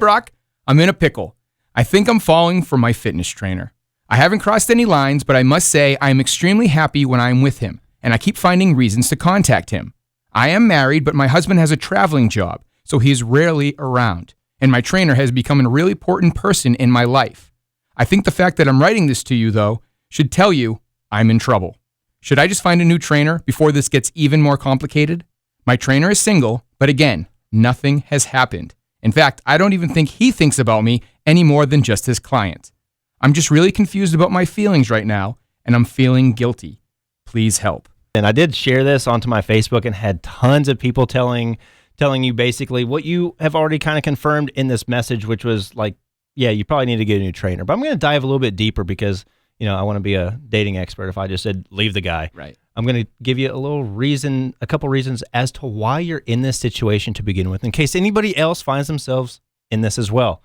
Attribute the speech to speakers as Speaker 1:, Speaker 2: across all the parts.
Speaker 1: Brock, I'm in a pickle. I think I'm falling for my fitness trainer. I haven't crossed any lines, but I must say I am extremely happy when I am with him, and I keep finding reasons to contact him. I am married, but my husband has a traveling job, so he is rarely around, and my trainer has become a really important person in my life. I think the fact that I'm writing this to you, though, should tell you I'm in trouble. Should I just find a new trainer before this gets even more complicated? My trainer is single, but again, nothing has happened. In fact, I don't even think he thinks about me any more than just his client. I'm just really confused about my feelings right now, and I'm feeling guilty. Please help.
Speaker 2: And I did share this onto my Facebook and had tons of people telling you basically what you have already kind of confirmed in this message, which was like, yeah, you probably need to get a new trainer. But I'm going to dive a little bit deeper because, I want to be a dating expert. If I just said, leave the guy.
Speaker 1: Right.
Speaker 2: I'm going to give you a couple reasons as to why you're in this situation to begin with, in case anybody else finds themselves in this as well.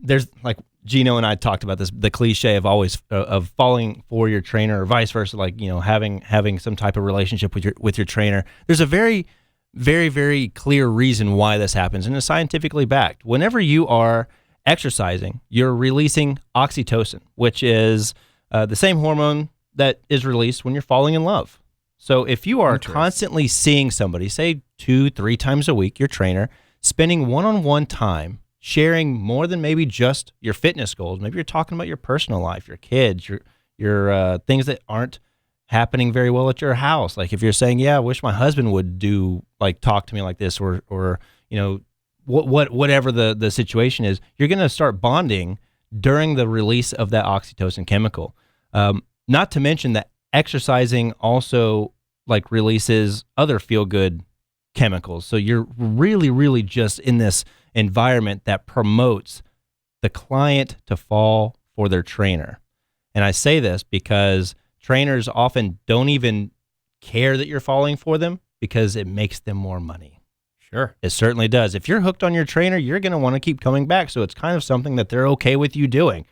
Speaker 2: There's like Gino and I talked about this, the cliche of always of falling for your trainer or vice versa, like, having some type of relationship with your trainer. There's a very, very, very clear reason why this happens, and it's scientifically backed. Whenever you are exercising, you're releasing oxytocin, which is the same hormone that is released when you're falling in love. So if you are constantly seeing somebody, say 2-3 times a week, your trainer, spending one-on-one time, sharing more than maybe just your fitness goals, maybe you're talking about your personal life, your kids, your things that aren't happening very well at your house. Like if you're saying, yeah, I wish my husband would talk to me like this, or whatever the situation is, you're going to start bonding during the release of that oxytocin chemical. Not to mention that exercising also releases other feel-good chemicals. So you're really, really just in this environment that promotes the client to fall for their trainer. And I say this because trainers often don't even care that you're falling for them because it makes them more money.
Speaker 1: Sure.
Speaker 2: It certainly does. If you're hooked on your trainer, you're going to want to keep coming back. So it's kind of something that they're okay with you doing.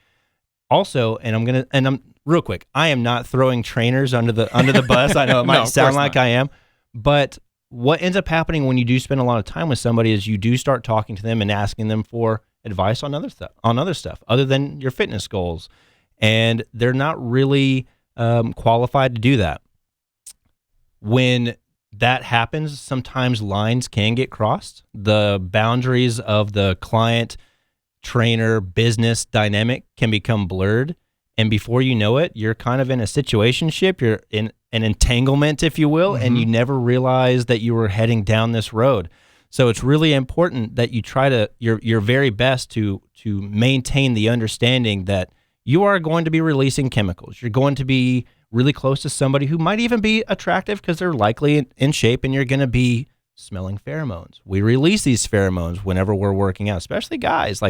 Speaker 2: Also, I'm real quick, I am not throwing trainers under the bus. I know it might sound like I am, but what ends up happening when you do spend a lot of time with somebody is you do start talking to them and asking them for advice on other stuff other than your fitness goals. And they're not really qualified to do that. When that happens, sometimes lines can get crossed. The boundaries of the client, trainer, business dynamic can become blurred. And before you know it, you're kind of in a situationship. You're in an entanglement, if you will, and you never realize that you were heading down this road. So it's really important that you try your very best to maintain the understanding that you are going to be releasing chemicals. You're going to be really close to somebody who might even be attractive because they're likely in shape, and you're going to be smelling pheromones. We release these pheromones whenever we're working out, especially guys.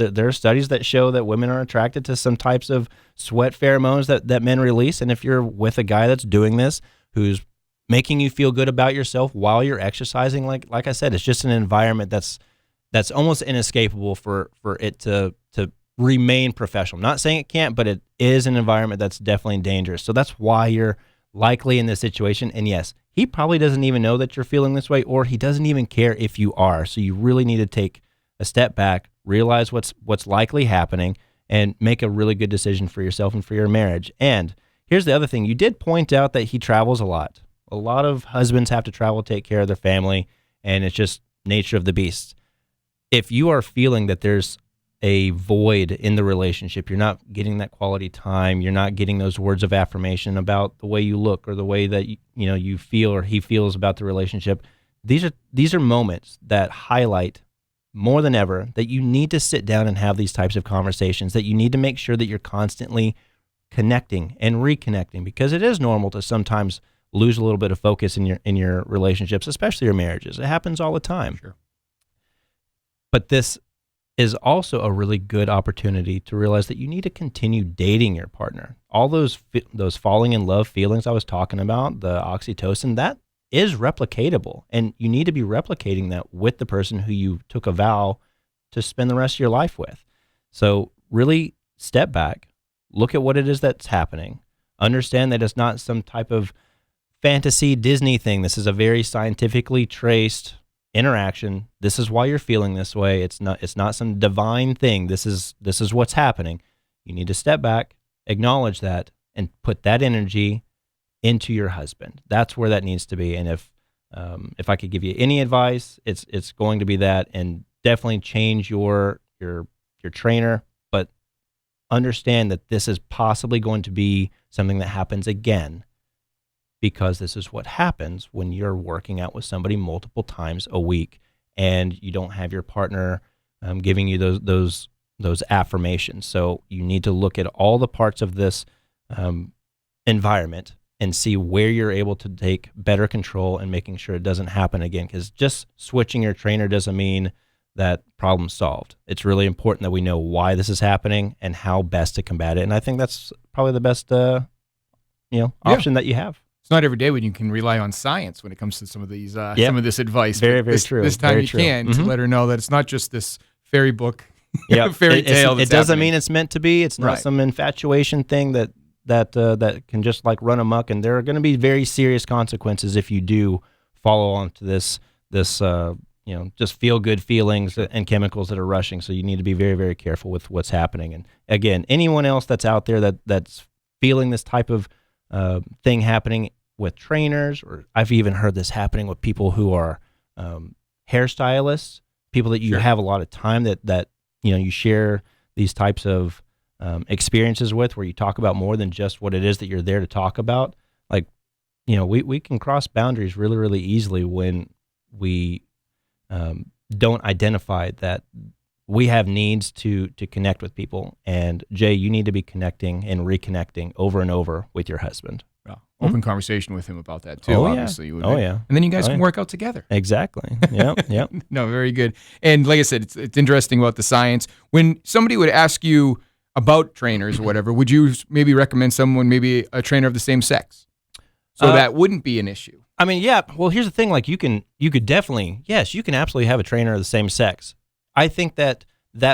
Speaker 2: There are studies that show that women are attracted to some types of sweat pheromones that men release. And if you're with a guy that's doing this, who's making you feel good about yourself while you're exercising, like I said, it's just an environment that's almost inescapable for it to remain professional. I'm not saying it can't, but it is an environment that's definitely dangerous. So that's why you're likely in this situation. And yes, he probably doesn't even know that you're feeling this way, or he doesn't even care if you are. So you really need to take a step back, realize what's likely happening, and make a really good decision for yourself and for your marriage. And here's the other thing. You did point out that he travels a lot. A lot of husbands have to travel, take care of their family, and it's just nature of the beast. If you are feeling that there's a void in the relationship, you're not getting that quality time, you're not getting those words of affirmation about the way you look or the way that you feel or he feels about the relationship, these are moments that highlight more than ever that you need to sit down and have these types of conversations, that you need to make sure that you're constantly connecting and reconnecting, because it is normal to sometimes lose a little bit of focus in your relationships, especially your marriages. It happens all the time.
Speaker 1: Sure.
Speaker 2: But this is also a really good opportunity to realize that you need to continue dating your partner. All those falling in love feelings I was talking about, the oxytocin, that is replicatable, and you need to be replicating that with the person who you took a vow to spend the rest of your life with. So really step back, look at what it is that's happening, understand that it's not some type of fantasy Disney thing. This is a very scientifically traced interaction. This is why you're feeling this way. It's not some divine thing. This is what's happening. You need to step back, acknowledge that, and put that energy into your husband. That's where that needs to be. And if I could give you any advice, it's going to be that, and definitely change your trainer, but understand that this is possibly going to be something that happens again, because this is what happens when you're working out with somebody multiple times a week and you don't have your partner giving you those affirmations. So you need to look at all the parts of this environment and see where you're able to take better control and making sure it doesn't happen again. Because just switching your trainer doesn't mean that problem's solved. It's really important that we know why this is happening and how best to combat it. And I think that's probably the best option that you have.
Speaker 1: It's not every day when you can rely on science when it comes to some of these some of this advice.
Speaker 2: Very true.
Speaker 1: This time
Speaker 2: very
Speaker 1: you
Speaker 2: true.
Speaker 1: can to let her know that it's not just this fairy book,
Speaker 2: Yep.
Speaker 1: fairy tale.
Speaker 2: It doesn't mean it's meant to be. It's not
Speaker 1: Right.
Speaker 2: some infatuation thing that can just like run amok. And there are going to be very serious consequences if you do follow on to this just feel good feelings and chemicals that are rushing. So you need to be very, very careful with what's happening. And again, anyone else that's out there that's feeling this type of thing happening with trainers, or I've even heard this happening with people who are hairstylists, people that you
Speaker 1: Sure.
Speaker 2: have a lot of time that you share these types of experiences with, where you talk about more than just what it is that you're there to talk about. Like, we can cross boundaries really, really easily when we don't identify that we have needs to connect with people. And Jay, you need to be connecting and reconnecting over and over with your husband.
Speaker 1: Well, open conversation with him about that too.
Speaker 2: Oh, yeah.
Speaker 1: Obviously,
Speaker 2: Yeah.
Speaker 1: and then you guys
Speaker 2: Oh,
Speaker 1: can
Speaker 2: yeah.
Speaker 1: work out together.
Speaker 2: Exactly. Yep.
Speaker 1: No, very good. And like I said, it's interesting about the science. When somebody would ask you about trainers or whatever, would you maybe recommend someone, maybe a trainer of the same sex, so that wouldn't be an issue?
Speaker 2: I mean, yeah. Well, here's the thing. Like, you can absolutely have a trainer of the same sex. I think that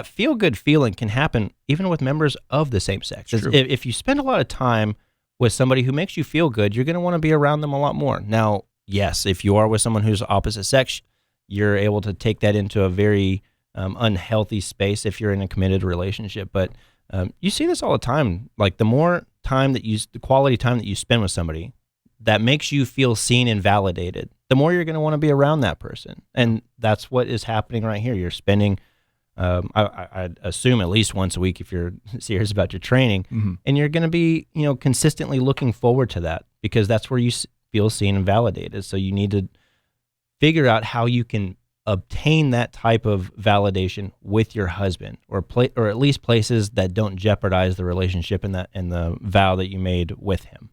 Speaker 2: feel good feeling can happen even with members of the same sex.
Speaker 1: True.
Speaker 2: If you spend a lot of time with somebody who makes you feel good, you're going to want to be around them a lot more. Now, yes, if you are with someone who's opposite sex, you're able to take that into a very unhealthy space if you're in a committed relationship. But you see this all the time. Like, the more time the quality time that you spend with somebody that makes you feel seen and validated, the more you're going to want to be around that person. And that's what is happening right here. You're spending, I'd assume, at least once a week if you're serious about your training, and you're going to be, consistently looking forward to that, because that's where you feel seen and validated. So you need to figure out how you can obtain that type of validation with your husband, or at least places that don't jeopardize the relationship and the vow that you made with him.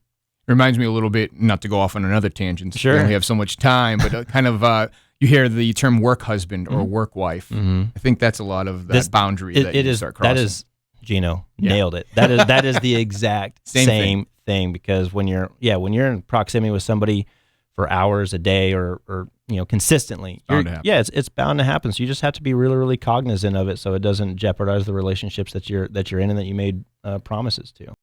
Speaker 1: Reminds me a little bit, not to go off on another tangent,
Speaker 2: Sure.
Speaker 1: we only have so much time, but kind of you hear the term work husband or work wife. I think that's a lot of that boundary that you start crossing.
Speaker 2: That is, Gino, nailed it. That is the exact same thing, because when you're in proximity with somebody for hours a day or consistently, it's bound to happen. So you just have to be really, really cognizant of it, so it doesn't jeopardize the relationships that you're in and that you made promises to.